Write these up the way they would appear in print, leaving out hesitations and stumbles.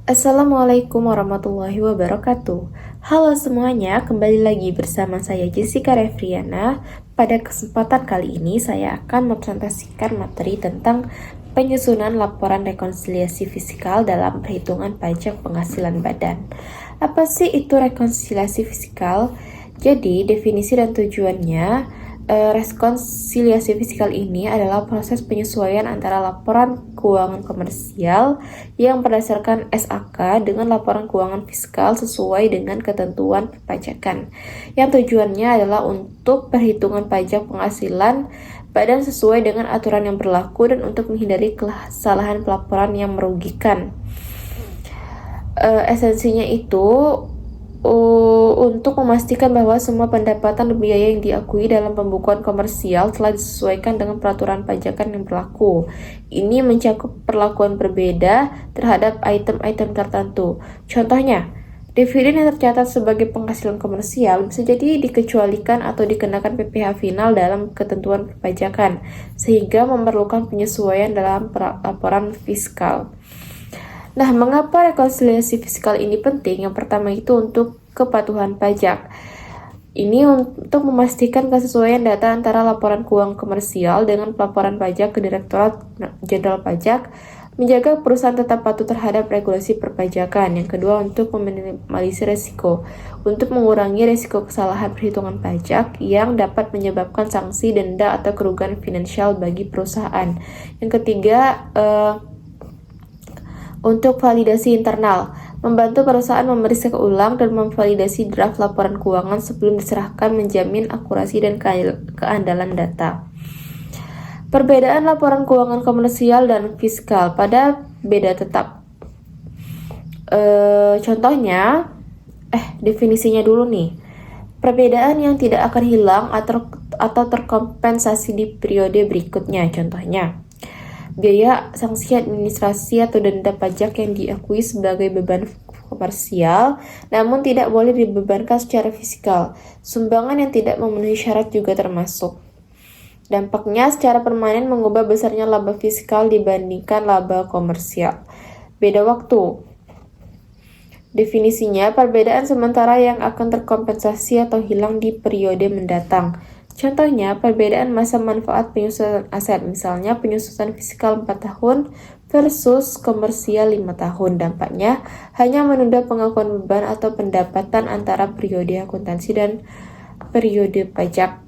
Assalamualaikum warahmatullahi wabarakatuh. Halo semuanya, kembali lagi bersama saya Jessica Refriana. Pada kesempatan kali ini saya akan mempresentasikan materi tentang penyusunan laporan rekonsiliasi fiskal dalam perhitungan pajak penghasilan badan. Apa sih itu rekonsiliasi fiskal? Jadi, definisi dan tujuannya, rekonsiliasi fiskal ini adalah proses penyesuaian antara laporan keuangan komersial yang berdasarkan SAK dengan laporan keuangan fiskal sesuai dengan ketentuan perpajakan. Yang tujuannya adalah untuk perhitungan pajak penghasilan badan sesuai dengan aturan yang berlaku dan untuk menghindari kesalahan pelaporan yang merugikan. Esensinya itu untuk memastikan bahwa semua pendapatan dan biaya yang diakui dalam pembukuan komersial telah disesuaikan dengan peraturan pajakan yang berlaku. Ini mencakup perlakuan berbeda terhadap item-item tertentu. Contohnya, dividen yang tercatat sebagai penghasilan komersial bisa jadi dikecualikan atau dikenakan PPh final dalam ketentuan perpajakan, sehingga memerlukan penyesuaian dalam laporan fiskal. Nah, mengapa rekonsiliasi fiskal ini penting? Yang pertama itu untuk kepatuhan pajak. Ini untuk memastikan kesesuaian data antara laporan keuangan komersial dengan pelaporan pajak ke Direktorat Jenderal Pajak, menjaga perusahaan tetap patuh terhadap regulasi perpajakan. Yang kedua, untuk meminimalisir risiko, untuk mengurangi risiko kesalahan perhitungan pajak yang dapat menyebabkan sanksi, denda, atau kerugian finansial bagi perusahaan. Yang ketiga, untuk validasi internal, membantu perusahaan memeriksa ulang dan memvalidasi draft laporan keuangan sebelum diserahkan, menjamin akurasi dan keandalan data. Perbedaan laporan keuangan komersial dan fiskal pada beda tetap. Contohnya, definisinya dulu nih. Perbedaan yang tidak akan hilang atau terkompensasi di periode berikutnya. Contohnya, biaya sanksi administrasi atau denda pajak yang diakui sebagai beban komersial, namun tidak boleh dibebankan secara fiskal. Sumbangan yang tidak memenuhi syarat juga termasuk. Dampaknya secara permanen mengubah besarnya laba fiskal dibandingkan laba komersial. Beda waktu. Definisinya, perbedaan sementara yang akan terkompensasi atau hilang di periode mendatang. Contohnya, perbedaan masa manfaat penyusutan aset, misalnya penyusutan fiskal 4 tahun versus komersial 5 tahun. Dampaknya hanya menunda pengakuan beban atau pendapatan antara periode akuntansi dan periode pajak.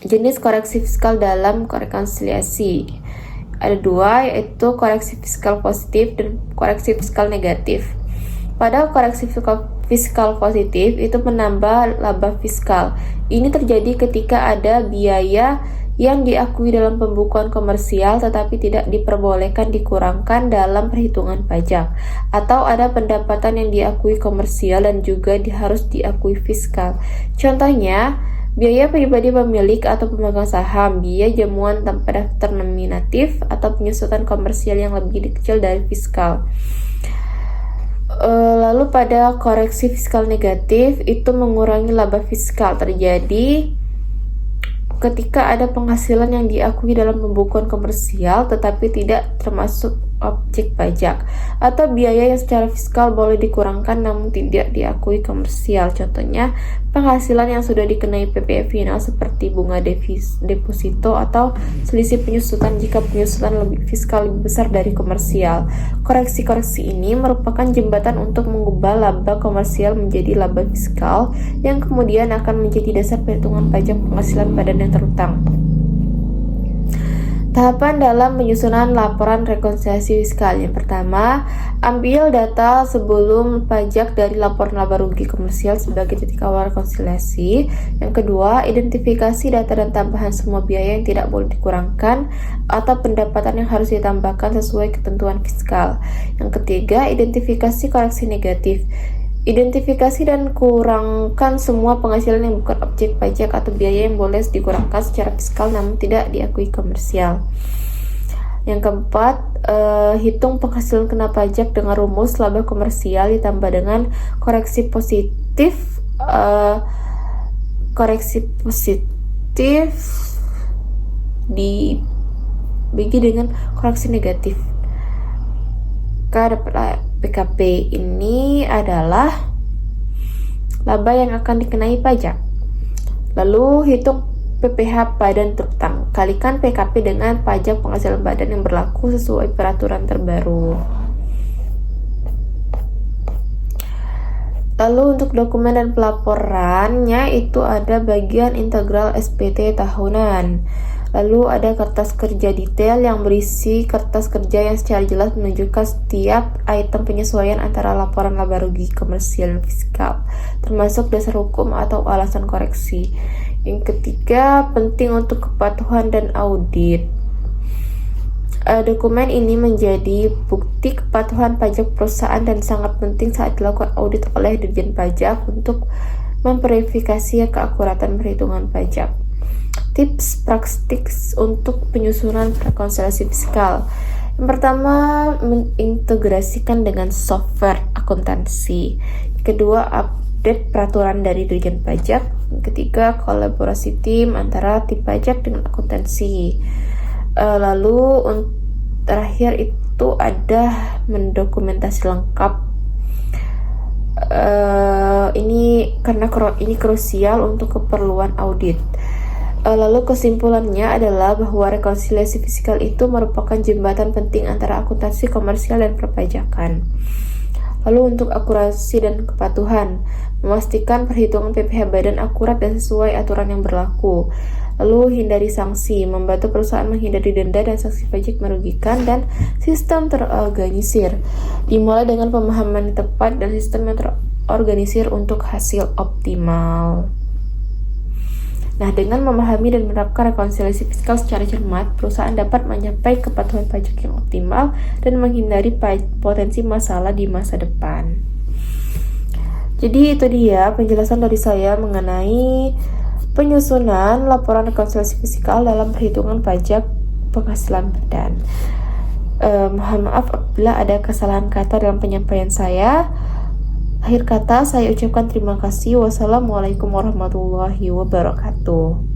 Jenis koreksi fiskal dalam rekonsiliasi ada dua, yaitu koreksi fiskal positif dan koreksi fiskal negatif. Pada koreksi fiskal positif itu menambah laba fiskal. Ini terjadi ketika ada biaya yang diakui dalam pembukuan komersial tetapi tidak diperbolehkan dikurangkan dalam perhitungan pajak, atau ada pendapatan yang diakui komersial dan juga harus diakui fiskal. Contohnya, biaya pribadi pemilik atau pemegang saham, biaya jamuan tanpa daftar nominatif, atau penyusutan komersial yang lebih kecil dari fiskal. Lalu pada koreksi fiskal negatif itu mengurangi laba fiskal, terjadi ketika ada penghasilan yang diakui dalam pembukuan komersial tetapi tidak termasuk objek pajak, atau biaya yang secara fiskal boleh dikurangkan namun tidak diakui komersial. Contohnya, penghasilan yang sudah dikenai PPh final seperti bunga deposito atau selisih penyusutan jika penyusutan fiskal lebih besar dari komersial. Koreksi-koreksi ini merupakan jembatan untuk mengubah laba komersial menjadi laba fiskal yang kemudian akan menjadi dasar perhitungan pajak penghasilan badan yang terutang. Tahapan dalam penyusunan laporan rekonsiliasi fiskal. Yang pertama, ambil data sebelum pajak dari laporan laba rugi komersial sebagai titik awal rekonsiliasi. Yang kedua, identifikasi data dan tambahan semua biaya yang tidak boleh dikurangkan atau pendapatan yang harus ditambahkan sesuai ketentuan fiskal. Yang ketiga, identifikasi koreksi negatif. Identifikasi dan kurangkan semua penghasilan yang bukan objek pajak atau biaya yang boleh dikurangkan secara fiskal namun tidak diakui komersial. Yang keempat, hitung penghasilan kena pajak dengan rumus laba komersial ditambah dengan koreksi positif dibagi dengan koreksi negatif. Maka dapat PKP ini adalah laba yang akan dikenai pajak. Lalu hitung PPh badan terutang, kalikan PKP dengan pajak penghasilan badan yang berlaku sesuai peraturan terbaru. Lalu untuk dokumen dan pelaporannya itu ada bagian integral SPT tahunan. Lalu ada kertas kerja detail yang berisi kertas kerja yang secara jelas menunjukkan setiap item penyesuaian antara laporan laba rugi komersial dan fiskal, termasuk dasar hukum atau alasan koreksi. Yang ketiga, penting untuk kepatuhan dan audit. Dokumen ini menjadi bukti kepatuhan pajak perusahaan dan sangat penting saat dilakukan audit oleh Dirjen Pajak untuk memverifikasi keakuratan perhitungan pajak. Tips praktik untuk penyusunan rekonsiliasi fiskal. Yang pertama, mengintegrasikan dengan software akuntansi. Kedua, update peraturan dari Dirjen Pajak. Yang ketiga, kolaborasi tim antara tim pajak dengan akuntansi. Lalu terakhir itu ada mendokumentasi lengkap. Ini karena ini krusial untuk keperluan audit. Lalu kesimpulannya adalah bahwa rekonsiliasi fiskal itu merupakan jembatan penting antara akuntansi komersial dan perpajakan. Lalu untuk akurasi dan kepatuhan, memastikan perhitungan PPh badan akurat dan sesuai aturan yang berlaku. Lalu hindari sanksi, membantu perusahaan menghindari denda dan sanksi pajak merugikan, dan sistem terorganisir. Dimulai dengan pemahaman yang tepat dan sistem yang terorganisir untuk hasil optimal. Nah, dengan memahami dan menerapkan rekonsiliasi fiskal secara cermat, perusahaan dapat mencapai kepatuhan pajak yang optimal dan menghindari potensi masalah di masa depan. Jadi itu dia penjelasan dari saya mengenai penyusunan laporan rekonsiliasi fiskal dalam perhitungan pajak penghasilan badan. Mohon maaf apabila ada kesalahan kata dalam penyampaian saya. Akhir kata saya ucapkan terima kasih. Wassalamualaikum warahmatullahi wabarakatuh.